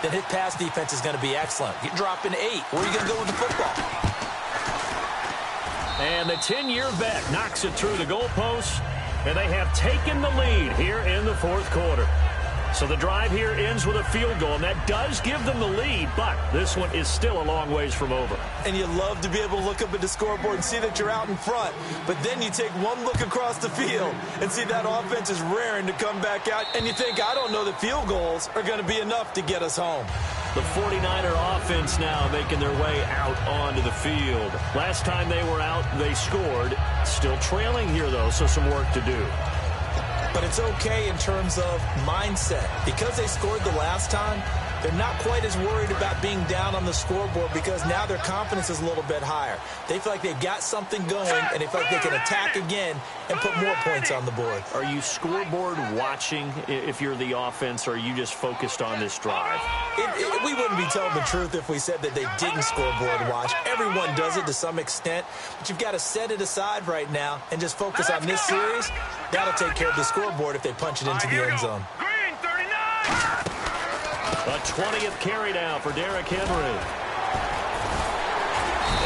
then his pass defense is going to be excellent. You're dropping 8. Where are you going to go with the football? And the 10-year vet knocks it through the goalpost, and they have taken the lead here in the 4th quarter. So the drive here ends with a field goal, and that does give them the lead, but this one is still a long ways from over. And you love to be able to look up at the scoreboard and see that you're out in front, but then you take one look across the field and see that offense is raring to come back out, and you think, I don't know that field goals are going to be enough to get us home. The 49er offense now making their way out onto the field. Last time they were out, they scored. Still trailing here, though, so some work to do. But it's okay in terms of mindset. Because they scored the last time, they're not quite as worried about being down on the scoreboard because now their confidence is a little bit higher. They feel like they've got something going, and they feel like they can attack again and put more points on the board. Are you scoreboard watching if you're the offense, or are you just focused on this drive? We wouldn't be telling the truth if we said that they didn't scoreboard watch. Everyone does it to some extent, but you've got to set it aside right now and just focus on this series. That'll take care of the scoreboard if they punch it into the end zone. Green, 39! A 20th carry now for Derrick Henry.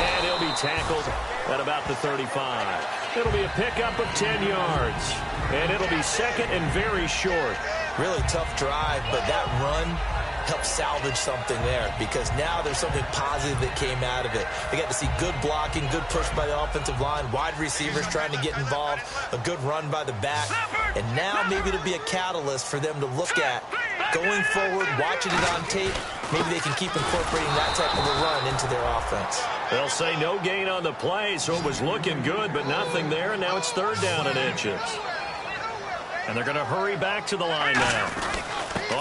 And he'll be tackled at about the 35. It'll be a pickup of 10 yards. And it'll be second and very short. Really tough drive, but that run helped salvage something there because now there's something positive that came out of it. They got to see good blocking, good push by the offensive line, wide receivers trying to get involved, a good run by the back, and now maybe it'll be a catalyst for them to look at going forward, watching it on tape. Maybe they can keep incorporating that type of a run into their offense. They'll say no gain on the play, so it was looking good, but nothing there, and now it's third down and inches. And they're going to hurry back to the line now.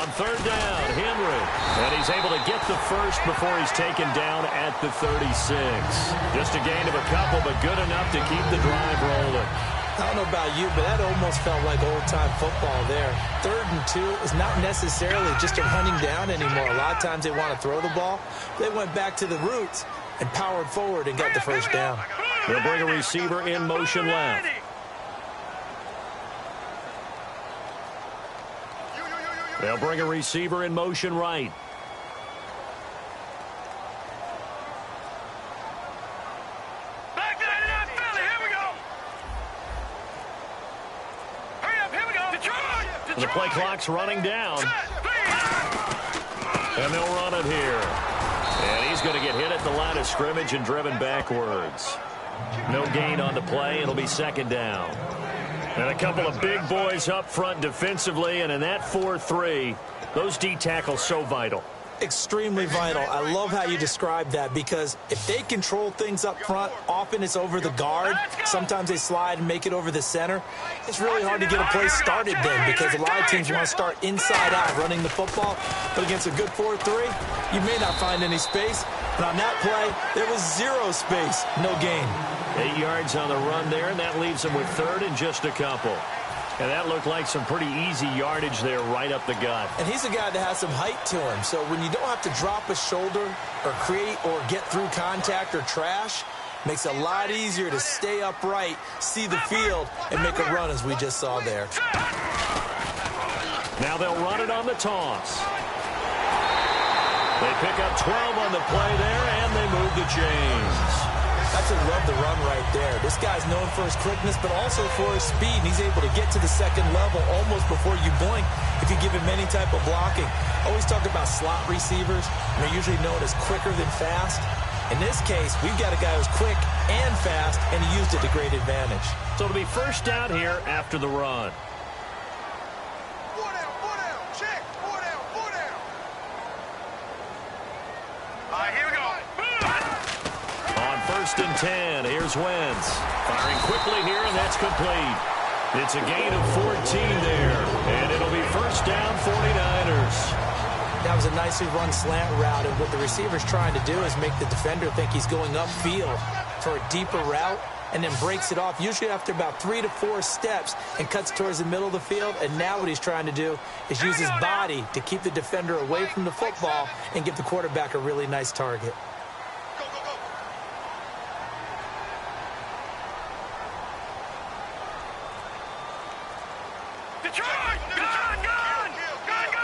On third down, Henry. And he's able to get the first before he's taken down at the 36. Just a gain of a couple, but good enough to keep the drive rolling. I don't know about you, but that almost felt like old-time football there. 3rd and 2 is not necessarily just a running down anymore. A lot of times they want to throw the ball. They went back to the roots and powered forward and got the first down. They'll bring a receiver in motion left. They'll bring a receiver in motion right. Back line it up, Philly. Here we go. Hurry up, here we go. Detroit. The play clock's running down. And they'll run it here. And he's going to get hit at the line of scrimmage and driven backwards. No gain on the play. It'll be second down. And a couple of big boys up front defensively, and in that 4-3, those D tackles so vital. Extremely vital. I love how you described that because if they control things up front, often it's over the guard. Sometimes they slide and make it over the center. It's really hard to get a play started then because a lot of teams want to start inside out running the football. But against a good 4-3, you may not find any space. And on that play, there was zero space, no gain. 8 yards on the run there, and that leaves them with third and just a couple. And that looked like some pretty easy yardage there right up the gut. And he's a guy that has some height to him. So when you don't have to drop a shoulder or create or get through contact or trash, makes it a lot easier to stay upright, see the field, and make a run as we just saw there. Now they'll run it on the toss. They pick up 12 on the play there, and they move the chains. I just love the run right there. This guy's known for his quickness, but also for his speed. And he's able to get to the second level almost before you blink if you give him any type of blocking. Always talk about slot receivers. They're usually known as quicker than fast. In this case, we've got a guy who's quick and fast, and he used it to great advantage. So it'll be first down here after the run. Check. 4 down. All right, here we go. On 1st and 10, here's Wentz. Firing quickly here, and that's complete. It's a gain of 14 there, and it'll be first down 49ers. That was a nicely run slant route, and what the receiver's trying to do is make the defender think he's going upfield for a deeper route, and then breaks it off, usually after about 3 to 4 steps, and cuts towards the middle of the field. And now what he's trying to do is use his body to keep the defender away from the football and give the quarterback a really nice target.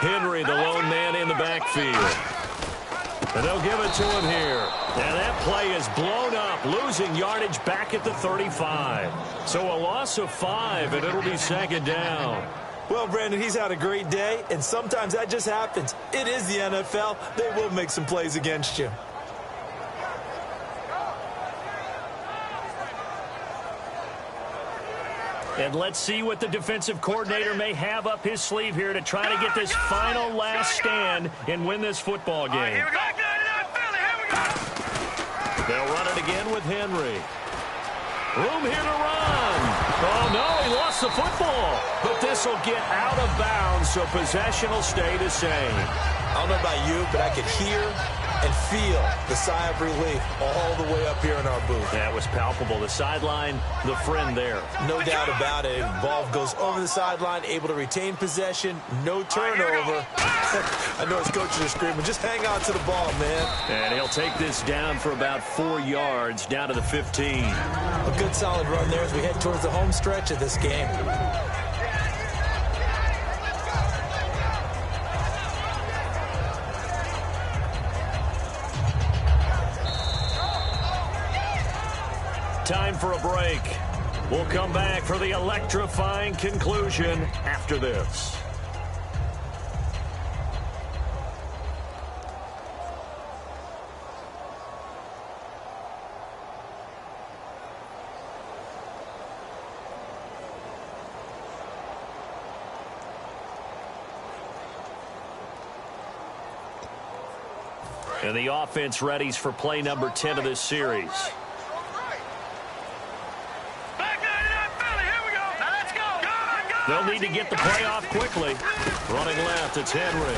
Henry, the lone man in the backfield. And they'll give it to him here. And that play is blown up, losing yardage back at the 35. So a loss of 5, and it'll be second down. Well, Brandon, he's had a great day, and sometimes that just happens. It is the NFL. They will make some plays against you. And let's see what the defensive coordinator may have up his sleeve here to try to get this final last stand and win this football game. Here we go. They'll run it again with Henry. Room here to run. Oh, no, he lost the football. But this will get out of bounds, so possession will stay the same. I don't know about you, but I could hear and feel the sigh of relief all the way up here in our booth. That was palpable. The sideline, the friend there. No doubt about it. Ball goes over the sideline, able to retain possession, no turnover. I know his coaches are screaming, just hang on to the ball, man. And he'll take this down for about 4 yards, down to the 15. A good solid run there as we head towards the home stretch of this game. Time for a break. We'll come back for the electrifying conclusion after this. And the offense readies for play number 10 of this series. They'll need to get the play off quickly. Running left, it's Henry.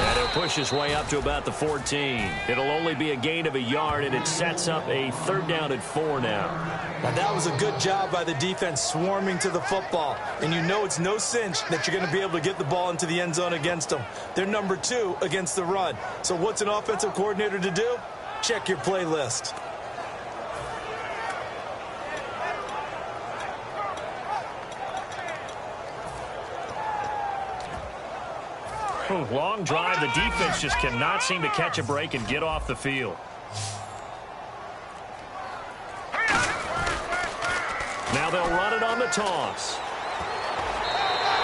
And he'll push his way up to about the 14. It'll only be a gain of a yard, and it sets up a 3rd down and 4 now. Now, that was a good job by the defense swarming to the football. And you know it's no cinch that you're going to be able to get the ball into the end zone against them. They're number 2 against the run. So what's an offensive coordinator to do? Check your playlist. Long drive. The defense just cannot seem to catch a break and get off the field. Now they'll run it on the toss.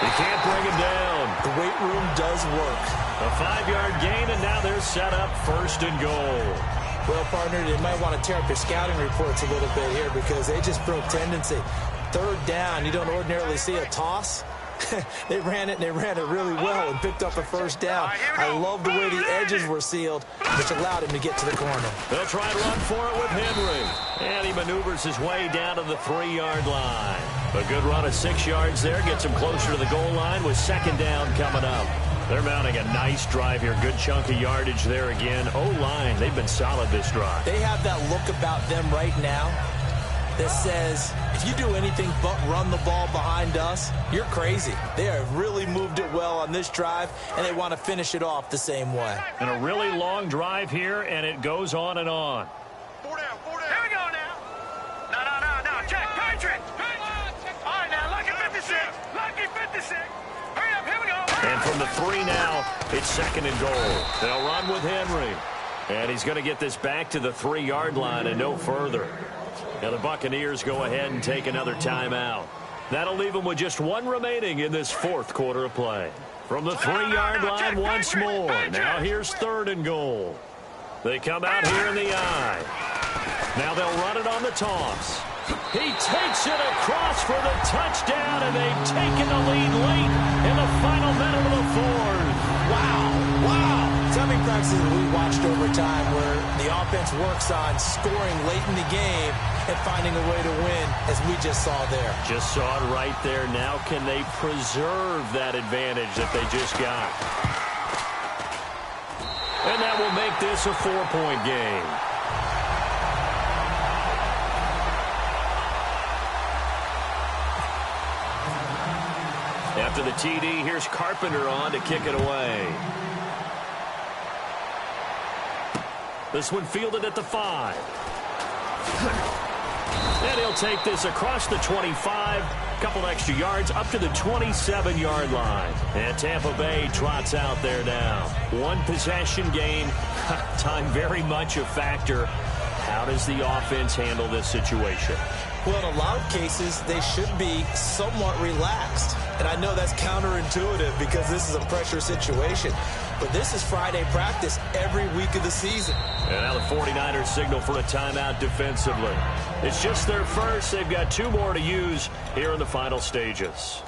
They can't bring him down. The weight room does work. A 5-yard gain, and now they're set up 1st and goal. Well, partner, they might want to tear up your scouting reports a little bit here because they just broke tendency. 3rd down, you don't ordinarily see a toss. They ran it, and they ran it really well and picked up a 1st down. I love the way the edges were sealed, which allowed him to get to the corner. They'll try to run for it with Henry. And he maneuvers his way down to the 3-yard line. A good run of 6 yards there gets him closer to the goal line with 2nd down coming up. They're mounting a nice drive here. Good chunk of yardage there again. O-line, they've been solid this drive. They have that look about them right now that says, if you do anything but run the ball behind us, you're crazy. They have really moved it well on this drive, and they want to finish it off the same way. And a really long drive here, and it goes on and on. 4 down, 4 down. Here we go now. No. Check. Patrick. All right, now, lucky 56. Lucky 56. Hurry up, here we go. And from the 3 now, it's 2nd and goal. They'll run with Henry. And he's going to get this back to the 3-yard line and no further. Now the Buccaneers go ahead and take another timeout. That'll leave them with just 1 remaining in this 4th quarter of play. From the 3-yard line once more. Now here's 3rd and goal. They come out here in the eye. Now they'll run it on the toss. He takes it across for the touchdown, and they've taken the lead late in the final minute of the 4th. Wow. Timing practices we watched over time where the offense works on scoring late in the game and finding a way to win, as we just saw there. Just saw it right there. Now can they preserve that advantage that they just got? And that will make this a 4-point game. After the TD, here's Carpenter on to kick it away. This one fielded at the 5. And he'll take this across the 25. A couple extra yards up to the 27-yard line. And Tampa Bay trots out there now. 1 possession game. Time very much a factor. How does the offense handle this situation? Well, in a lot of cases, they should be somewhat relaxed. And I know that's counterintuitive because this is a pressure situation. But this is Friday practice every week of the season. And now the 49ers signal for a timeout defensively. It's just their first. They've got 2 more to use here in the final stages.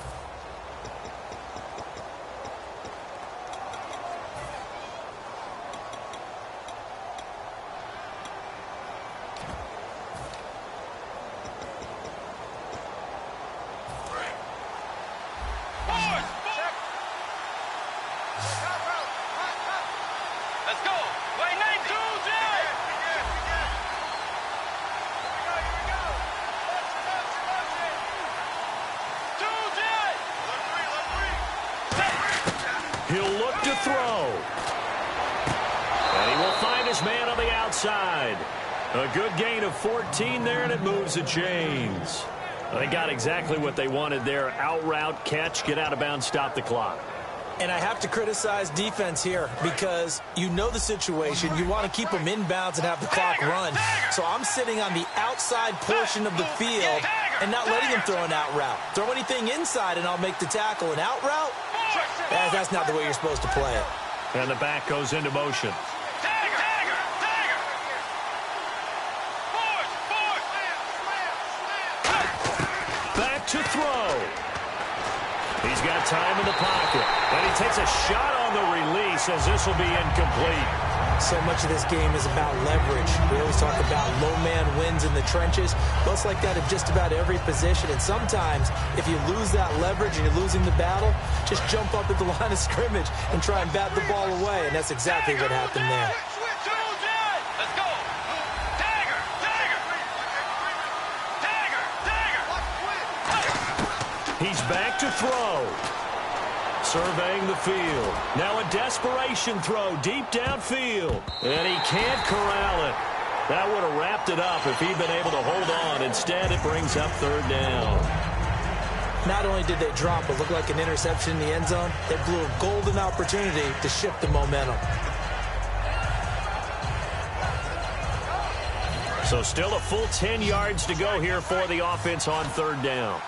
He'll look to throw. And he will find his man on the outside. A good gain of 14 there, and it moves the chains. They got exactly what they wanted there. Out route, catch, get out of bounds, stop the clock. And I have to criticize defense here because you know the situation. You want to keep them inbounds and have the clock run. So I'm sitting on the outside portion of the field and not letting him throw an out route. Throw anything inside and I'll make the tackle. An out route? That's not the way you're supposed to play it. And the back goes into motion. Back to throw. He's got time in the pocket. And he takes a shot on the release as this will be incomplete. So much of this game is about leverage. We always talk about low man wins in the trenches. Well, it's like that in just about every position. And sometimes, if you lose that leverage and you're losing the battle, just jump up at the line of scrimmage and try and bat the ball away. And that's exactly what happened there. Let's go. Dagger. He's back to throw. Surveying the field. Now a desperation throw deep downfield. And he can't corral it. That would have wrapped it up if he'd been able to hold on. Instead, it brings up third down. Not only did they drop what looked like an interception in the end zone, they blew a golden opportunity to shift the momentum. So still a full 10 yards to go here for the offense on third down.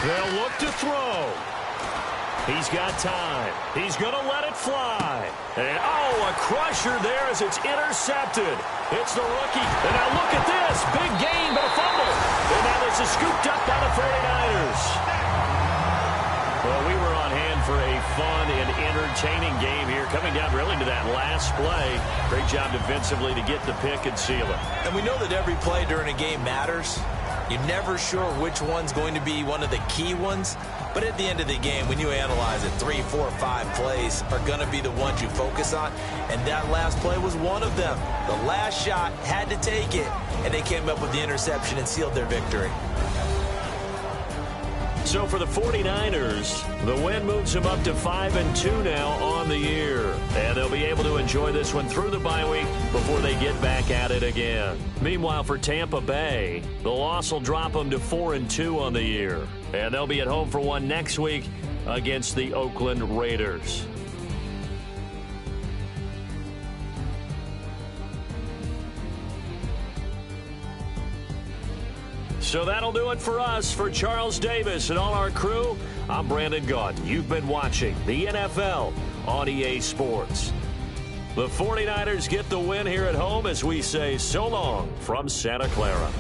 They'll look to throw. He's got time. He's going to let it fly. And, a crusher there as it's intercepted. It's the rookie. And now look at this. Big gain, but a fumble. And now this is scooped up by the 49ers. Well, we were on hand for a fun and entertaining game here, coming down really to that last play. Great job defensively to get the pick and seal it. And we know that every play during a game matters. You're never sure which one's going to be one of the key ones. But at the end of the game, when you analyze it, 3, 4, 5 plays are going to be the ones you focus on. And that last play was one of them. The last shot had to take it, and they came up with the interception and sealed their victory. So for the 49ers, the win moves them up to 5-2 now on the year. And they'll be able to enjoy this one through the bye week before they get back at it again. Meanwhile, for Tampa Bay, the loss will drop them to 4-2 on the year. And they'll be at home for one next week against the Oakland Raiders. So that'll do it for us. For Charles Davis and all our crew, I'm Brandon Gaunt. You've been watching the NFL on EA Sports. The 49ers get the win here at home as we say so long from Santa Clara.